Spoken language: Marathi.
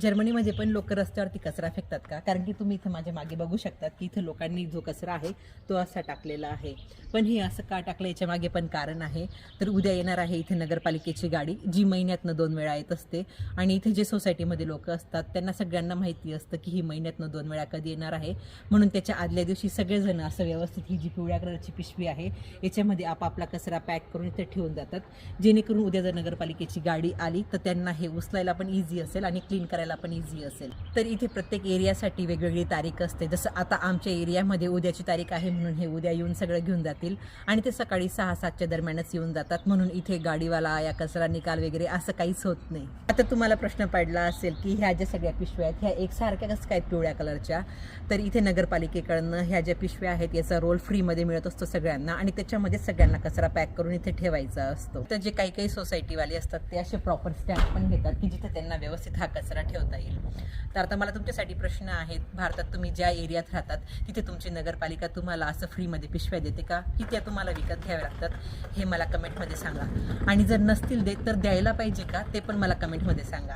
जर्मनीमध्ये पण लोक रस्त्यावरती कचरा फेकतात का? कारण की तुम्ही इथं माझ्या मागे बघू शकतात की इथं लोकांनी जो कचरा आहे तो असा टाकलेला आहे. पण हे असं का टाकलं याच्या मागे पण कारण आहे. तर उद्या येणार आहे इथे नगरपालिकेची गाडी, जी महिन्यातनं 2 वेळा येत असते. आणि इथे जे सोसायटीमध्ये लोक असतात त्यांना सगळ्यांना माहिती असतं की ही महिन्यातनं 2 वेळा कधी येणार आहे. म्हणून त्याच्या आदल्या दिवशी सगळेजण असं व्यवस्थित ही जी पिवळ्या कलरची पिशवी आहे याच्यामध्ये आपापला कचरा पॅक करून इथे ठेवून जातात, जेणेकरून उद्या जर नगरपालिकेची गाडी आली तर त्यांना हे उचलायला पण इझी असेल आणि क्लीन करायला पण इझी असेल. तर इथे प्रत्येक एरियासाठी वेगवेगळी तारीख असते. जसं आता आमच्या एरियामध्ये उद्याची तारीख आहे म्हणून हे उद्या येऊन सगळं घेऊन जातील आणि ते सकाळी 6-7च्या दरम्यानच येऊन जातात. म्हणून इथे गाडीवाला या कचरा निकाल वगैरे असं काहीच होत नाही. आता तुम्हाला प्रश्न पडला असेल की ह्या ज्या सगळ्या पिशव्या आहेत ह्या एकसारख्या कसं काय पिवळ्या कलरच्या? तर इथे नगरपालिकेकडनं ह्या ज्या पिशव्या आहेत याचा रोल फ्रीमध्ये मिळत असतो सगळ्यांना आणि त्याच्यामध्ये सगळ्यांना कचरा पॅक करून इथे ठेवायचा असतो. तर जे काही काही सोसायटीवाले असतात ते असे प्रॉपर स्टॅम्प पण घेतात की जिथे त्यांना व्यवस्थित हा कचरा ठेवता येईल. तर आता मला तुमच्यासाठी प्रश्न आहेत, भारतात तुम्ही ज्या एरियात राहतात तिथे तुमची नगरपालिका तुम्हाला असं फ्रीमध्ये पिशव्या देते का, की त्या तुम्हाला विकत घ्याव्या लागतात? हे मला कमेंटमध्ये सांगा. आणि जर नसतील देत तर द्यायला पाहिजे का ते पण मला कमेंटमध्ये सांगा.